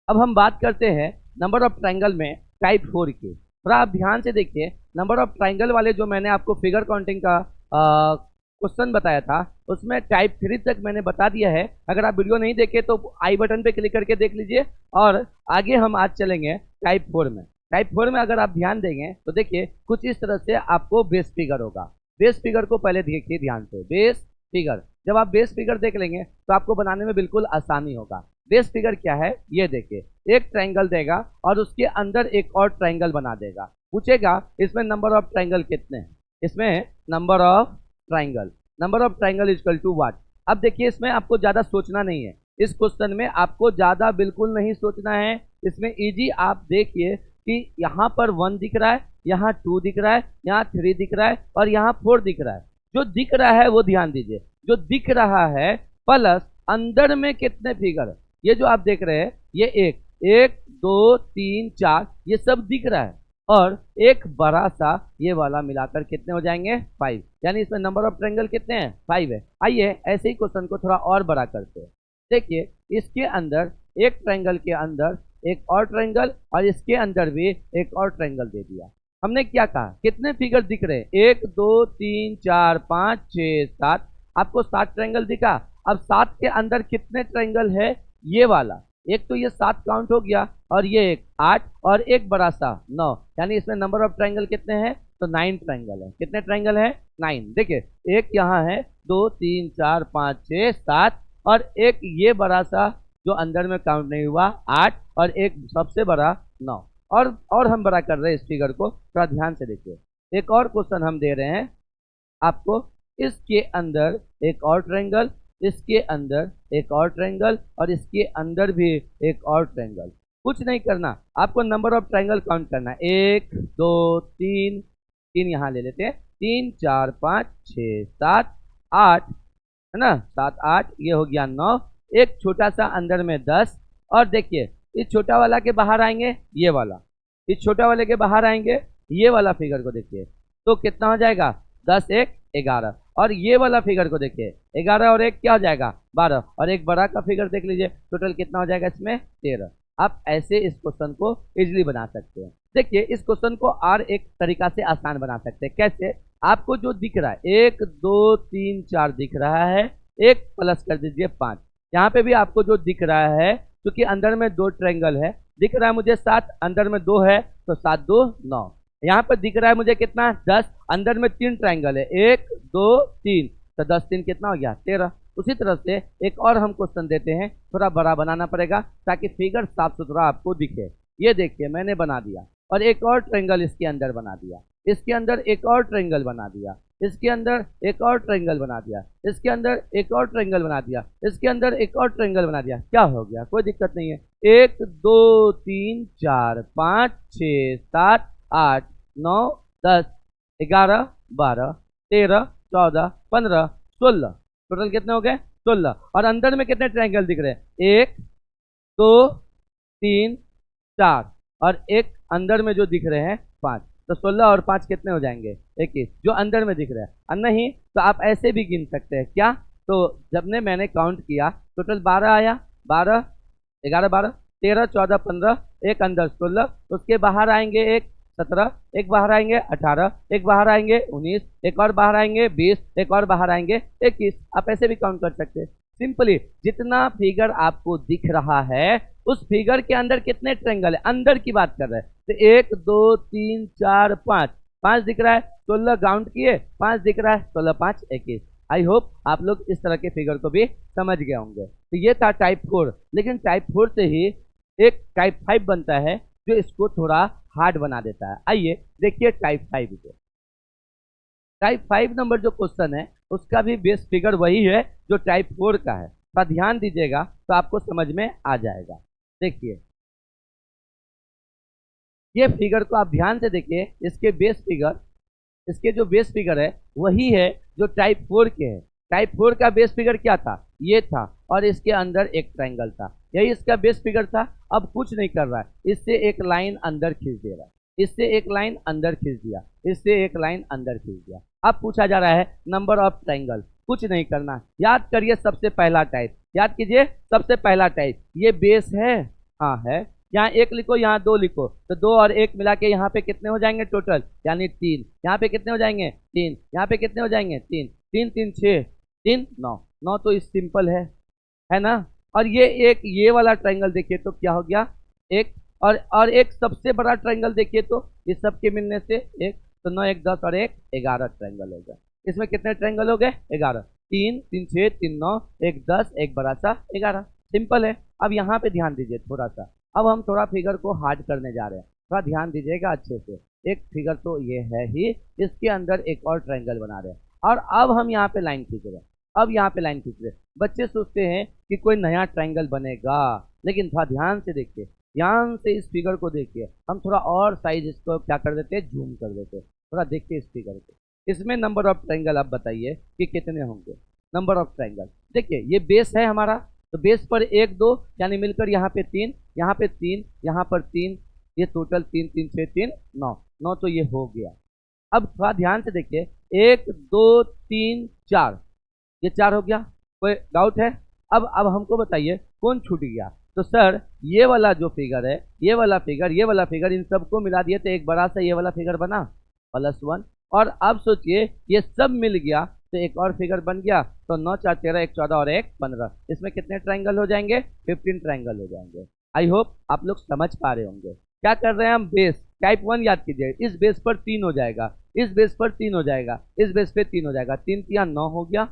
अब हम बात करते हैं नंबर ऑफ ट्रायंगल में टाइप 4 की। थोड़ा आप ध्यान से देखिए, नंबर ऑफ ट्रायंगल वाले जो मैंने आपको फिगर काउंटिंग का क्वेश्चन बताया था उसमें टाइप 3 तक मैंने बता दिया है। अगर आप वीडियो नहीं देखे तो आई बटन पे क्लिक करके देख लीजिए। और आगे हम आज चलेंगे टाइप 4 में। टाइप 4 में अगर आप ध्यान देंगे तो देखिए कुछ इस तरह से आपको बेस फिगर होगा। बेस फिगर को पहले देखिए ध्यान से। बेस फिगर, जब आप बेस फिगर देख लेंगे तो आपको बनाने में बिल्कुल आसानी होगा। बेस फिगर क्या है ये देखिए, एक ट्रायंगल देगा और उसके अंदर एक और ट्रायंगल बना देगा। पूछेगा इसमें नंबर ऑफ ट्रायंगल कितने हैं, इसमें number of triangle equal to what. अब देखिए इसमें आपको ज्यादा सोचना नहीं है, इस क्वेश्चन में आपको ज्यादा बिल्कुल नहीं सोचना है। इसमें इजी आप देखिए कि यहाँ पर 1 दिख रहा है, यहाँ 2 दिख रहा है, यहाँ 3 दिख रहा है और यहाँ 4 दिख रहा है। जो दिख रहा है वो ध्यान दीजिए, जो दिख रहा है प्लस अंदर में कितने फिगर, ये जो आप देख रहे हैं ये एक 2 3 4 ये सब दिख रहा है और एक बड़ा सा ये वाला मिलाकर कितने हो जाएंगे 5। यानी इसमें नंबर ऑफ ट्रायंगल कितने हैं 5 है। आइए ऐसे ही क्वेश्चन को थोड़ा और बड़ा करते हैं। देखिए इसके अंदर एक ट्रायंगल के अंदर एक और ट्रायंगल और इसके अंदर भी एक और ट्रायंगल दे दिया। हमने क्या कहा कितने फिगर दिख रहे हैं 1 2 3 4 5 6 7, आपको 7 ट्रायंगल दिखा। अब 7 के अंदर कितने ट्रायंगल है, ये वाला एक तो ये 7 काउंट हो गया और ये एक 8 और एक बड़ा सा 9। यानी इसमें नंबर ऑफ ट्रायंगल कितने हैं तो 9 ट्रायंगल है। कितने ट्रायंगल है 9। देखिए एक यहाँ है 2 3 4 5 6 7 और एक ये बड़ा सा जो अंदर में काउंट नहीं हुआ 8 और एक सबसे बड़ा 9। और हम बड़ा कर रहे हैं इस फिगर को, थोड़ा ध्यान से देखिए। एक और क्वेश्चन हम दे रहे हैं आपको, इसके अंदर एक और ट्रायंगल, इसके अंदर एक और ट्रायंगल और इसके अंदर भी एक और ट्रायंगल। कुछ नहीं करना, आपको नंबर ऑफ ट्रायंगल काउंट करना है 1 2 3 3 यहाँ ले लेते हैं 3 4 5 6 7 8 है ना, 7 8 ये हो गया 9, एक छोटा सा अंदर में 10। और देखिए इस छोटा वाला के बाहर आएंगे ये वाला, इस छोटा वाले के बाहर आएंगे ये वाला फिगर को देखिए तो कितना हो जाएगा 10 1 11। और ये वाला फिगर को देखिए 11 और 1 क्या हो जाएगा 12 और एक बड़ा का फिगर देख लीजिए टोटल कितना हो जाएगा इसमें 13। आप ऐसे इस क्वेश्चन को इजीली बना सकते हैं। देखिए इस क्वेश्चन को और एक तरीका से आसान बना सकते हैं। कैसे, आपको जो दिख रहा है 1 2 3 4 दिख रहा है, एक प्लस कर दीजिए 5। यहाँ पे भी आपको जो दिख रहा है क्योंकि अंदर में 2 ट्रायंगल है, दिख रहा है मुझे 7, अंदर में 2 है तो 7 2 9। यहाँ पर दिख रहा है मुझे कितना 10, अंदर में 3 ट्रायंगल है 1 2 3 तो 10 3 कितना हो गया 13। उसी तरह से एक और हम क्वेश्चन देते हैं, थोड़ा बड़ा बनाना पड़ेगा ताकि फिगर साफ सुथरा आपको दिखे। ये देखिए मैंने बना दिया और एक और ट्रायंगल इसके अंदर बना दिया, इसके अंदर एक और ट्रायंगल बना दिया, इसके अंदर एक और ट्रायंगल बना दिया, इसके अंदर एक और ट्रायंगल बना दिया, इसके अंदर एक और ट्रायंगल बना दिया। क्या हो गया, कोई दिक्कत नहीं है। 1 2 3 4 5 6 7 8 9 10 11 12 13 14 15 16, टोटल कितने हो गए 16। और अंदर में कितने ट्रायंगल दिख रहे हैं 1 2 3 4 और एक अंदर में जो दिख रहे हैं 5, तो 16 और 5 कितने हो जाएंगे 21 जो अंदर में दिख रहा है। और नहीं तो आप ऐसे भी गिन सकते हैं। क्या, तो जब मैंने काउंट किया टोटल 12 आया, 12 11 12 13 14 15, एक अंदर 16, उसके बाहर आएंगे एक 17, एक बाहर आएंगे 18, एक बाहर आएंगे 19, एक और बाहर आएंगे 20, एक और बाहर आएंगे 21। आप ऐसे भी काउंट कर सकते हैं। सिंपली जितना फिगर आपको दिख रहा है उस फिगर के अंदर कितने ट्रायंगल है, अंदर की बात कर रहे हैं तो 1 2 3 4 5, 5 दिख रहा है 16 काउंट किए, 5 दिख रहा है 16 5 21। आई होप आप लोग इस तरह के फिगर को भी समझ गए होंगे। तो ये था टाइप 4, लेकिन टाइप 4 से ही एक टाइप 5 बनता है जो इसको थोड़ा हार्ड बना देता है। आइए देखिए टाइप 5 को। टाइप 5 नंबर जो क्वेश्चन है उसका भी बेस फिगर वही है जो टाइप 4 का है। तो ध्यान दीजिएगा तो आपको समझ में आ जाएगा। देखिए ये फिगर को आप ध्यान से देखिए, इसके बेस फिगर, इसके जो बेस फिगर है वही है जो टाइप 4 के है। टाइप 4 का बेस फिगर क्या था, ये था और इसके अंदर एक ट्रायंगल था, यही इसका बेस फिगर था। अब कुछ नहीं कर रहा है, इससे एक लाइन अंदर खींच दे रहा है, इससे एक लाइन अंदर खींच दिया, इससे एक लाइन अंदर खींच दिया। अब पूछा जा रहा है नंबर ऑफ ट्रायंगल। कुछ नहीं करना, याद करिए सबसे पहला टाइप, याद कीजिए सबसे पहला टाइप, ये बेस है हाँ है। यहाँ एक लिखो, यहाँ दो लिखो, तो दो और एक मिला के यहाँ पे कितने हो जाएंगे टोटल, यानी तीन। यहाँ पे कितने हो जाएंगे, तीन। यहाँ पे कितने हो जाएंगे, तीन। तीन तीन छः, तीन नौ। नौ तो इस सिंपल है ना। और ये एक ये वाला ट्रायंगल देखिए तो क्या हो गया, एक। और एक सबसे बड़ा ट्रायंगल देखिए तो इस सब के मिलने से एक, तो 9 1 10 और एक 11 ट्रायंगल हो गया। इसमें कितने ट्रायंगल हो गए, 11। तीन तीन छः, तीन नौ, एक 10, एक बड़ा सा 11। सिंपल है। अब यहाँ पे ध्यान दीजिए थोड़ा सा, अब हम थोड़ा फिगर को हार्ड करने जा रहे हैं, थोड़ा ध्यान दीजिएगा अच्छे से। एक फिगर तो ये है ही, इसके अंदर एक और ट्रायंगल बना रहे हैं, और अब हम यहाँ पे लाइन खींच रहे हैं। अब यहाँ पे लाइन खींच रहे हैं। बच्चे सोचते हैं कि कोई नया ट्रायंगल बनेगा, लेकिन थोड़ा ध्यान से देखिए, ध्यान से इस फिगर को देखिए। हम थोड़ा और साइज इसको क्या कर देते हैं, जूम कर देते हैं। थोड़ा देखिए इस फिगर को, इसमें नंबर ऑफ ट्रायंगल आप बताइए कि कितने होंगे। नंबर ऑफ ट्रायंगल देखिए, ये बेस है हमारा, तो बेस पर एक दो यानी मिलकर यहाँ पे तीन, यहाँ पे तीन, यहाँ पर तीन, ये टोटल तीन तीन छः तीन नौ। नौ तो ये हो गया। अब थोड़ा ध्यान से देखिए, एक दो तीन चार, ये चार हो गया। कोई डाउट है? अब हमको बताइए कौन छूट गया। तो सर ये वाला जो फिगर है, ये वाला फिगर, ये वाला फिगर, इन सबको मिला दिए तो एक बड़ा सा ये वाला फिगर बना, +1। और अब सोचिए ये सब मिल गया तो एक और फिगर बन गया, तो 9 4 13, एक 14 और एक 15। इसमें कितने ट्रायंगल हो जाएंगे, 15 ट्रायंगल हो जाएंगे। आई होप आप लोग समझ पा रहे होंगे। क्या कर रहे हैं हम, बेस टाइप 1 याद कीजिए, इस बेस पर 3 हो जाएगा, इस बेस पर 3 हो जाएगा, इस बेस पे 3 हो जाएगा। 3 3 9 हो गया,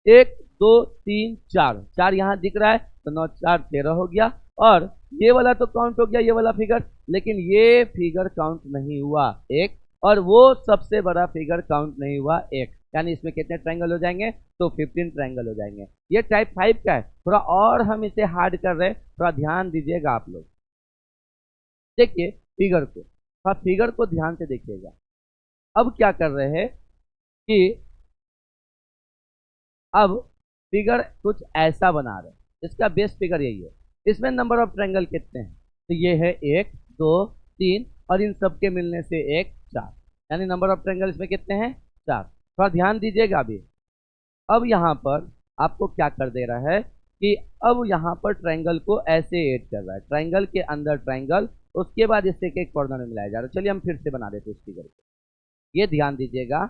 1 2 3 4, 4 यहाँ दिख रहा है, तो 9 4 13 हो गया। और ये वाला तो काउंट हो गया, ये वाला फिगर, लेकिन ये फिगर काउंट नहीं हुआ, एक। और वो सबसे बड़ा फिगर काउंट नहीं हुआ, एक। यानी इसमें कितने ट्रायंगल हो जाएंगे, तो 15 ट्रायंगल हो जाएंगे। ये टाइप 5 का है, थोड़ा और हम इसे हार्ड कर रहे हैं, थोड़ा ध्यान दीजिएगा आप लोग। देखिए फिगर को, हाँ फिगर को ध्यान से देखिएगा। अब क्या कर रहे हैं कि अब फिगर कुछ ऐसा बना रहे हैं, इसका बेस फिगर यही है। इसमें नंबर ऑफ ट्रायंगल कितने हैं, तो ये है 1 2 3, और इन सब के मिलने से एक 4, यानी नंबर ऑफ ट्रायंगल इसमें कितने हैं, 4। थोड़ा ध्यान दीजिएगा अभी। अब यहाँ पर आपको क्या कर दे रहा है कि अब यहाँ पर ट्रायंगल को ऐसे ऐड कर रहा है, ट्रायंगल के अंदर ट्रायंगल, उसके बाद इससे एक कॉर्नर में मिलाया जा रहा है। चलिए हम फिर से बना देते हैं इस फिगर को। ये ध्यान दीजिएगा,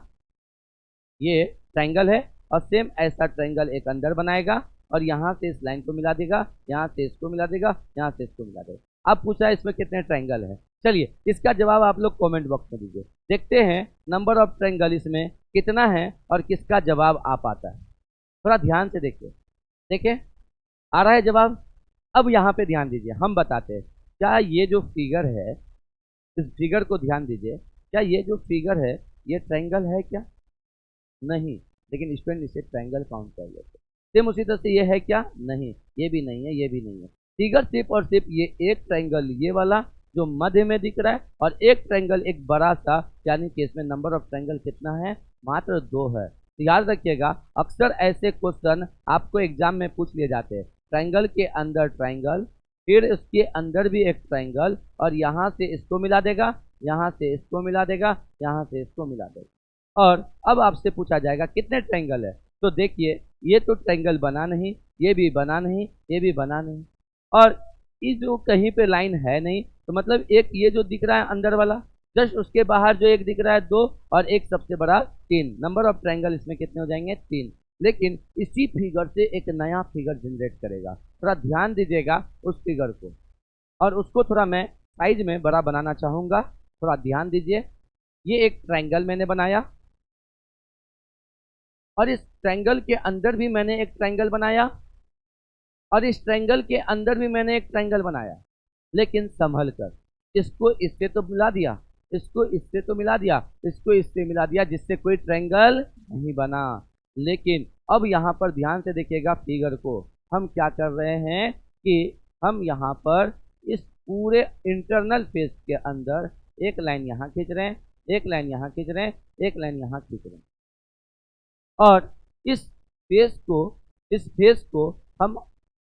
ये ट्रायंगल है, और सेम ऐसा ट्रायंगल एक अंदर बनाएगा, और यहाँ से इस लाइन को मिला देगा, यहाँ से इसको मिला देगा, यहाँ से इसको मिला देगा। अब पूछा है इसमें कितने ट्रायंगल है। चलिए इसका जवाब आप लोग कमेंट बॉक्स में दीजिए, देखते हैं नंबर ऑफ ट्रायंगल इसमें कितना है और किसका जवाब आ पाता है। थोड़ा ध्यान से देखिए, देखिए आ रहा है जवाब। अब यहाँ पे ध्यान दीजिए, हम बताते हैं क्या ये जो फिगर है, इस फिगर को ध्यान दीजिए, क्या ये जो फिगर है ये ट्रायंगल है क्या, नहीं, लेकिन स्टूडेंट इसे ट्रायंगल काउंट कर लेते। सेम उसी तरह से ये है क्या, नहीं, ये भी नहीं है, ये भी नहीं है। फिगर सिर्फ और सिर्फ ये एक ट्रायंगल ये वाला जो मध्य में दिख रहा है, और एक ट्रायंगल एक बड़ा सा, यानी कि इसमें नंबर ऑफ ट्रायंगल कितना है, मात्र 2 है। तो याद रखिएगा, अक्सर ऐसे क्वेश्चन आपको एग्जाम में पूछ लिए जाते हैं। ट्रायंगल के अंदर ट्रायंगल, फिर उसके अंदर भी एक ट्रायंगल, और यहाँ से इसको मिला देगा, यहाँ से इसको मिला देगा, यहाँ से इसको मिला देगा। और अब आपसे पूछा जाएगा कितने ट्रायंगल है, तो देखिए ये तो ट्रायंगल बना नहीं, ये भी बना नहीं, ये भी बना नहीं, और ये जो कहीं पे लाइन है नहीं, तो मतलब एक ये जो दिख रहा है अंदर वाला, जस्ट उसके बाहर जो एक दिख रहा है 2, और एक सबसे बड़ा 3। नंबर ऑफ ट्रायंगल इसमें कितने हो जाएंगे, 3। लेकिन इसी फिगर से एक नया फिगर जनरेट करेगा। थोड़ा ध्यान दीजिएगा उस फिगर को, और उसको थोड़ा मैं साइज में बड़ा बनाना चाहूँगा। थोड़ा ध्यान दीजिए, ये एक ट्रायंगल मैंने बनाया, और इस ट्रायंगल के अंदर भी मैंने एक ट्रायंगल बनाया, और इस ट्रायंगल के अंदर भी मैंने एक ट्रायंगल बनाया, लेकिन संभल कर, इसको इससे तो मिला दिया, इसको इससे तो मिला दिया, इसको इससे मिला दिया, जिससे कोई ट्रायंगल नहीं बना। लेकिन अब यहाँ पर ध्यान से देखिएगा फिगर को, हम क्या कर रहे हैं कि हम यहाँ पर इस पूरे इंटरनल फेस के अंदर एक लाइन यहाँ खींच रहे हैं, एक लाइन यहाँ खींच रहे हैं, एक लाइन यहाँ खींच रहे हैं, और इस फेस को हम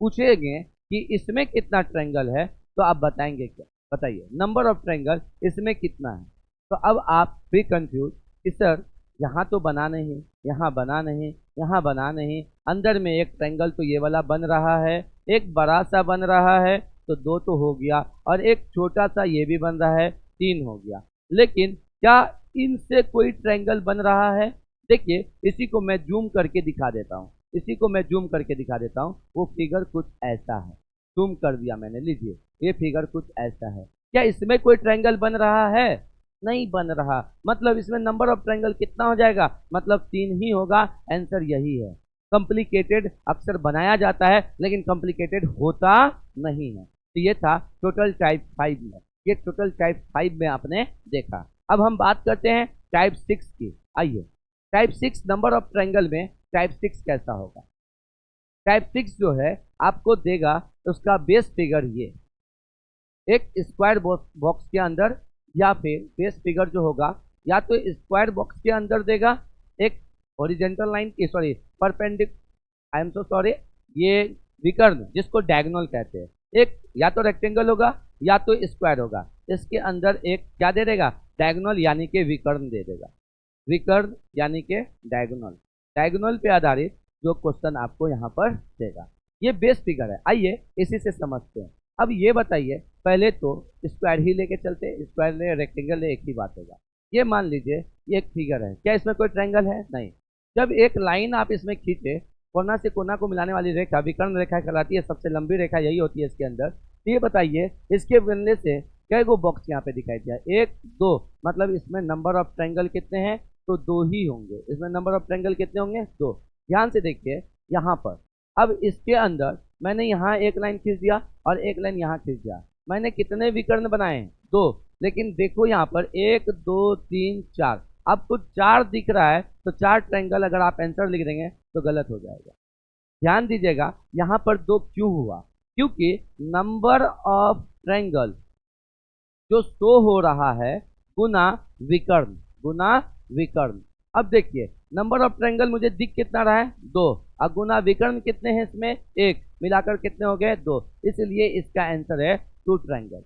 पूछेंगे कि इसमें कितना ट्रायंगल है, तो आप बताएंगे क्या, बताइए नंबर ऑफ ट्रायंगल इसमें कितना है। तो अब आप भी कंफ्यूज कि सर यहाँ तो बना नहीं, यहाँ बना नहीं, यहाँ बना नहीं, अंदर में एक ट्रायंगल तो ये वाला बन रहा है, एक बड़ा सा बन रहा है, तो 2 तो हो गया, और एक छोटा सा ये भी बन रहा है, 3 हो गया। लेकिन क्या इनसे कोई ट्रायंगल बन रहा है? देखिए, इसी को मैं जूम करके दिखा देता हूँ, इसी को मैं जूम करके दिखा देता हूँ। वो फिगर कुछ ऐसा है, जूम कर दिया मैंने, लीजिए ये फिगर कुछ ऐसा है। क्या इसमें कोई ट्रायंगल बन रहा है? नहीं बन रहा। मतलब इसमें नंबर ऑफ ट्रायंगल कितना हो जाएगा? मतलब 3 ही होगा। आंसर यही है। कॉम्प्लिकेटेड अक्सर बनाया जाता है लेकिन कॉम्प्लिकेटेड होता नहीं है। तो ये था टोटल टाइप 5 में, ये टोटल टाइप 5 में आपने देखा। अब हम बात करते हैं टाइप 6 की। आइए, टाइप 6 नंबर ऑफ ट्रायंगल में टाइप 6 कैसा होगा? टाइप 6 जो है आपको देगा उसका बेस फिगर ये एक स्क्वायर बॉक्स के अंदर, या फिर बेस फिगर जो होगा या तो स्क्वायर बॉक्स के अंदर देगा एक हॉरिजॉन्टल लाइन की, sorry परपेंडिक, I am so sorry, ये विकर्ण जिसको डायगोनल कहते हैं, एक या तो रेक्टेंगल होगा या तो स्क्वायर होगा, इसके अंदर एक क्या दे देगा? डायगोनल यानी कि विकर्ण दे देगा, विकर्ण यानी कि डायगोनल। डायगोनल पे आधारित जो क्वेश्चन आपको यहाँ पर देगा, ये बेस फिगर है। आइए इसी से समझते हैं। अब ये बताइए, पहले तो स्क्वायर ही लेके चलते, स्क्वायर ले रेक्टेंगल ले एक ही बात होगा। ये मान लीजिए ये एक फिगर है, क्या इसमें कोई ट्रायंगल है? नहीं। जब एक लाइन आप इसमें खींचे, कोना से कोना को मिलाने वाली रेखा विकर्ण रेखा कहलाती है, सबसे लंबी रेखा यही होती है इसके अंदर। तो ये बताइए इसके बनने से कई गो बॉक्स यहाँ पे दिखाई दिया? 1 2, मतलब इसमें नंबर ऑफ ट्रायंगल कितने हैं? तो 2 ही होंगे। इसमें नंबर ऑफ ट्रायंगल कितने होंगे? 2। ध्यान से देखिए यहाँ पर, अब इसके अंदर मैंने यहाँ एक लाइन खींच दिया और एक लाइन यहाँ खींच दिया, मैंने कितने विकर्ण बनाए हैं? 2। लेकिन देखो यहाँ पर 1 2 3 4, आपको 4 दिख रहा है, तो 4 ट्रायंगल अगर आप आंसर लिख देंगे तो गलत हो जाएगा। ध्यान दीजिएगा यहाँ पर 2 क्यों हुआ? क्योंकि नंबर ऑफ ट्रायंगल जो शो हो रहा है गुना विकर्ण, गुना विकर्ण। अब देखिए नंबर ऑफ ट्रायंगल मुझे दिख कितना रहा है? 2, और गुना विकर्ण कितने हैं इसमें? 1, मिलाकर कितने हो गए? 2। इसलिए इसका आंसर है 2 ट्रायंगल।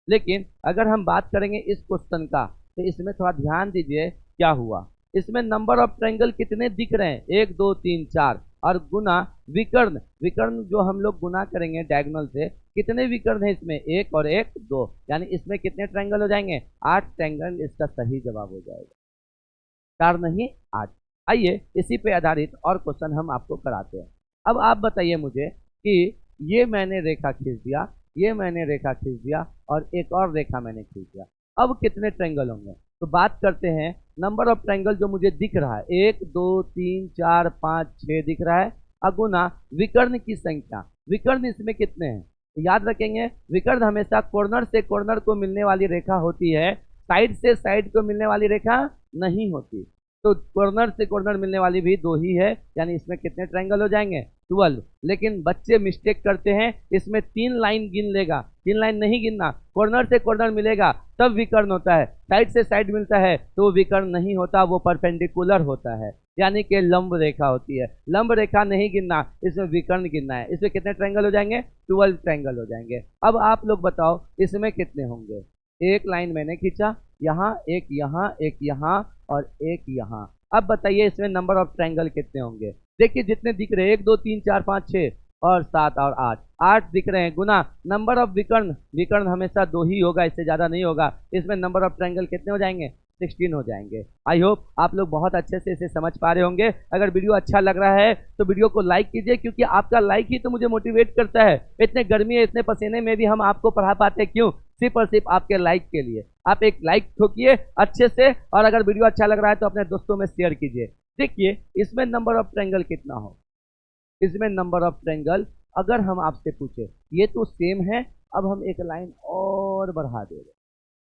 लेकिन अगर हम बात करेंगे इस क्वेश्चन का, तो इसमें थोड़ा ध्यान दीजिए क्या हुआ। इसमें नंबर ऑफ ट्रायंगल कितने दिख रहे हैं? 1 2 3 4, और गुना विकर्ण, विकर्ण जो हम लोग गुना करेंगे डायगोनल से, कितने विकर्ण है इसमें? 1 और 1 2, यानी इसमें कितने ट्रायंगल हो जाएंगे? 8 ट्रायंगल इसका सही जवाब हो जाएगा, 4 नहीं 8। आइए इसी पे आधारित और क्वेश्चन हम आपको कराते हैं। अब आप बताइए मुझे कि ये मैंने रेखा खींच दिया, ये मैंने रेखा खींच दिया, और एक और रेखा मैंने खींच दिया, अब कितने ट्रायंगल होंगे? तो बात करते हैं नंबर ऑफ ट्रायंगल जो मुझे दिख रहा है, 1 2 3 4 5 6 दिख रहा है, अगुना विकर्ण की संख्या। विकर्ण इसमें कितने हैं? तो याद रखेंगे विकर्ण हमेशा कॉर्नर से कॉर्नर को मिलने वाली रेखा होती है, साइड से साइड को मिलने वाली रेखा नहीं होती। तो कॉर्नर से कॉर्नर मिलने वाली भी 2 ही है, यानी इसमें कितने ट्रायंगल हो जाएंगे? 12। लेकिन बच्चे मिस्टेक करते हैं, इसमें 3 लाइन गिन लेगा, 3 लाइन नहीं गिनना, कॉर्नर से कॉर्नर मिलेगा तब विकर्ण होता है, साइड से साइड मिलता है तो वो विकर्ण नहीं होता, वो परपेंडिकुलर होता है, यानी कि लंब रेखा होती है। लंब रेखा नहीं गिनना, इसमें विकर्ण गिनना है। इसमें कितने ट्रायंगल हो जाएंगे? 12 ट्रायंगल हो जाएंगे। अब आप लोग बताओ इसमें कितने होंगे? एक लाइन मैंने खींचा, यहाँ एक, यहाँ एक, यहाँ और एक यहाँ। अब बताइए इसमें नंबर ऑफ ट्रायंगल कितने होंगे? देखिए जितने दिख रहे हैं, 1 2 3 4 5 6 और 7 और 8, 8 दिख रहे हैं, गुना नंबर ऑफ विकर्ण, विकर्ण हमेशा 2 ही होगा, इससे ज़्यादा नहीं होगा। इसमें नंबर ऑफ ट्रायंगल कितने हो जाएंगे? 16 हो जाएंगे। आई होप आप लोग बहुत अच्छे से इसे समझ पा रहे होंगे। अगर वीडियो अच्छा लग रहा है तो वीडियो को लाइक कीजिए, क्योंकि आपका लाइक ही तो मुझे मोटिवेट करता है। इतने गर्मी है, इतने पसीने में भी हम आपको पढ़ा पाते हैं, क्यों? सिर्फ और सिर्फ आपके लाइक के लिए। आप एक लाइक ठोकिए अच्छे से, और अगर वीडियो अच्छा लग रहा है तो अपने दोस्तों में शेयर कीजिए। देखिए इसमें नंबर ऑफ ट्रायंगल कितना हो? इसमें नंबर ऑफ ट्रायंगल अगर हम आपसे पूछे, ये तो सेम है, अब हम एक लाइन और बढ़ा दे रहे,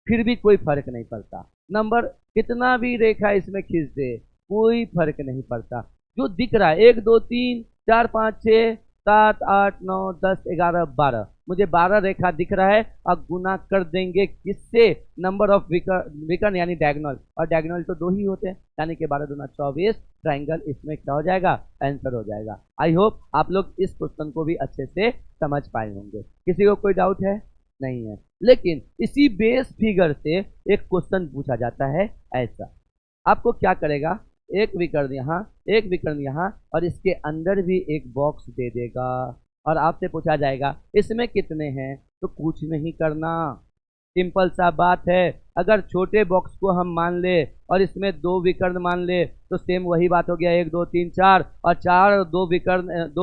फिर भी कोई फर्क नहीं पड़ता। नंबर कितना भी रेखा इसमें खींच दे कोई फर्क नहीं पड़ता। जो दिख रहा है 1 2 3 4 5 6 7 8 9 10 11 12, मुझे 12 रेखा दिख रहा है। अब गुना कर देंगे किससे? नंबर ऑफ विकर्ण यानी डायगोनल, और डायगोनल तो 2 ही होते हैं, यानी कि 12 दूना 24 ट्रायंगल इसमें क्या हो जाएगा? आंसर हो जाएगा। आई होप आप लोग इस क्वेश्चन को भी अच्छे से समझ पाए होंगे। किसी को कोई डाउट है? नहीं है। लेकिन इसी बेस फिगर से एक क्वेश्चन पूछा जाता है ऐसा, आपको क्या करेगा? एक विकर्ण यहाँ, एक विकर्ण यहाँ, और इसके अंदर भी एक बॉक्स दे देगा, और आपसे पूछा जाएगा इसमें कितने हैं, तो कुछ नहीं करना, सिंपल सा बात है। अगर छोटे बॉक्स को हम मान ले और इसमें 2 विकर्ण मान ले तो सेम वही बात हो गया, 1 2 3 4 और 4 2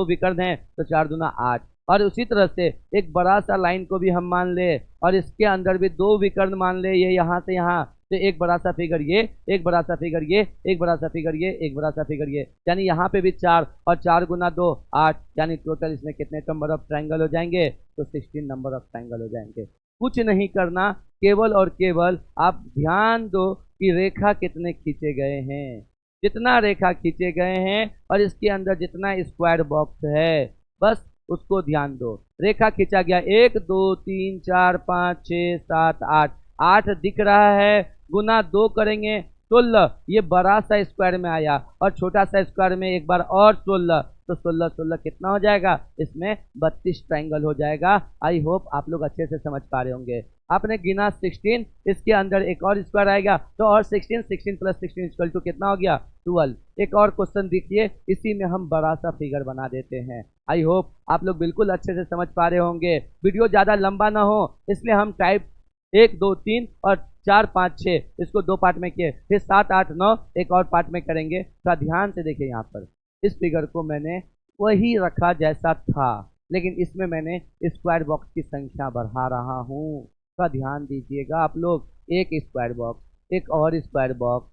विकर्ण हैं तो 4 दूना 8। और उसी तरह से एक बड़ा सा लाइन को भी हम मान ले और इसके अंदर भी 2 विकर्ण मान ले, ये यहाँ से यहाँ, तो एक बड़ा सा फिगर ये, एक बड़ा सा फिगर ये, एक बड़ा सा फिगर ये, एक बड़ा सा फिगर ये, यानी यहाँ पे भी 4 और 4 गुना 2 8, यानी टोटल इसमें कितने नंबर ऑफ ट्रायंगल हो जाएंगे, तो 16 नंबर ऑफ ट्रायंगल हो जाएंगे। कुछ नहीं करना, केवल और केवल आप ध्यान दो कि रेखा कितने खींचे गए हैं, जितना रेखा खींचे गए हैं और इसके अंदर जितना स्क्वायर बॉक्स है बस उसको ध्यान दो। रेखा खींचा गया 1 2 3 4 5 6 7 8, 8 दिख रहा है, गुना 2 करेंगे 16, ये बड़ा सा स्क्वायर में आया और छोटा सा स्क्वायर में एक बार और 16, तो 16 16 कितना हो जाएगा, इसमें 32 ट्रायंगल हो जाएगा। आई होप आप लोग अच्छे से समझ पा रहे होंगे। आपने गिना 16, इसके अंदर एक और स्क्वायर आएगा तो और 16, 16 प्लस 16 इक्वल टू कितना हो गया, 12। एक और क्वेश्चन देखिए, इसी में हम बड़ा सा फिगर बना देते हैं। आई होप आप लोग बिल्कुल अच्छे से समझ पा रहे होंगे। वीडियो ज़्यादा लंबा ना हो इसलिए हम टाइप 1 2 3 और 4 5 6 इसको 2 पार्ट में किए, फिर 7 8 9 एक और पार्ट में करेंगे। थोड़ा ध्यान से देखिए, यहाँ पर इस फिगर को मैंने वही रखा जैसा था, लेकिन इसमें मैंने स्क्वायर बॉक्स की संख्या बढ़ा रहा हूँ। थोड़ा ध्यान दीजिएगा आप लोग, एक स्क्वायर बॉक्स, एक और स्क्वायर बॉक्स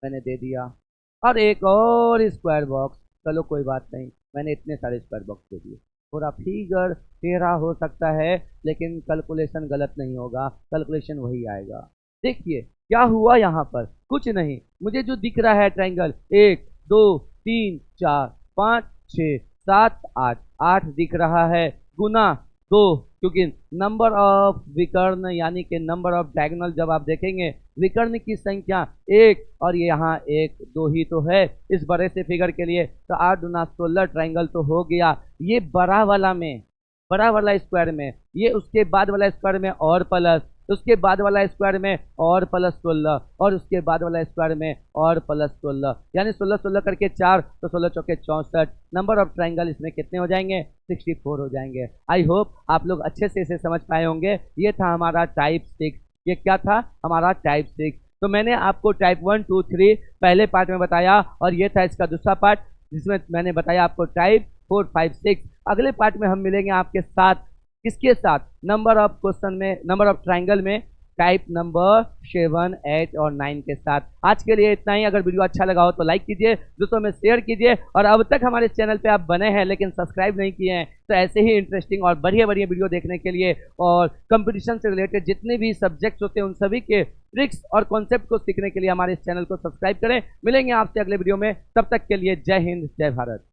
मैंने दे दिया और एक और स्क्वायर बॉक्स, चलो कोई बात नहीं, मैंने इतने सारे स्क्वायर बॉक्स दे दिए। थोड़ा फिगर टेढ़ा हो सकता है लेकिन कैलकुलेशन गलत नहीं होगा, कैलकुलेशन वही आएगा। देखिए क्या हुआ, यहाँ पर कुछ नहीं, मुझे जो दिख रहा है ट्रायंगल 1 2 3 4 5 6 7 8, 8 दिख रहा है, गुना 2, क्योंकि नंबर ऑफ विकर्ण यानी कि नंबर ऑफ डायगोनल जब आप देखेंगे विकर्ण की संख्या 1 और ये यहाँ 1 2 ही तो है इस बड़े से फिगर के लिए, तो 8 दूना 16 ट्रायंगल तो हो गया। ये बड़ा वाला में, बड़ा वाला स्क्वायर में, ये उसके बाद वाला स्क्वायर में और प्लस, उसके बाद वाला स्क्वायर में और प्लस 16 और उसके बाद वाला स्क्वायर में और प्लस 16, यानी 16 16 करके 4 तो 16 चौके 64, नंबर ऑफ ट्रायंगल इसमें कितने हो जाएंगे, 64 हो जाएंगे। आई होप आप लोग अच्छे से इसे समझ पाए होंगे। ये था हमारा टाइप 6, ये क्या था हमारा टाइप 6। तो मैंने आपको टाइप 1 2 3 पहले पार्ट में बताया और ये था इसका दूसरा पार्ट जिसमें मैंने बताया आपको टाइप 4 5 6। अगले पार्ट में हम मिलेंगे आपके साथ, किसके साथ, नंबर ऑफ क्वेश्चन में, नंबर ऑफ ट्रायंगल में टाइप नंबर 7 8 और 9 के साथ। आज के लिए इतना ही। अगर वीडियो अच्छा लगा हो तो लाइक कीजिए, दोस्तों में शेयर कीजिए, और अब तक हमारे चैनल पे आप बने हैं लेकिन सब्सक्राइब नहीं किए हैं तो ऐसे ही इंटरेस्टिंग और बढ़िया बढ़िया वीडियो देखने के लिए और कंपटीशन से रिलेटेड जितने भी सब्जेक्ट्स होते हैं उन सभी के ट्रिक्स और कॉन्सेप्ट को सीखने के लिए हमारे इस चैनल को सब्सक्राइब करें। मिलेंगे आपसे अगले वीडियो में, तब तक के लिए जय हिंद जय भारत।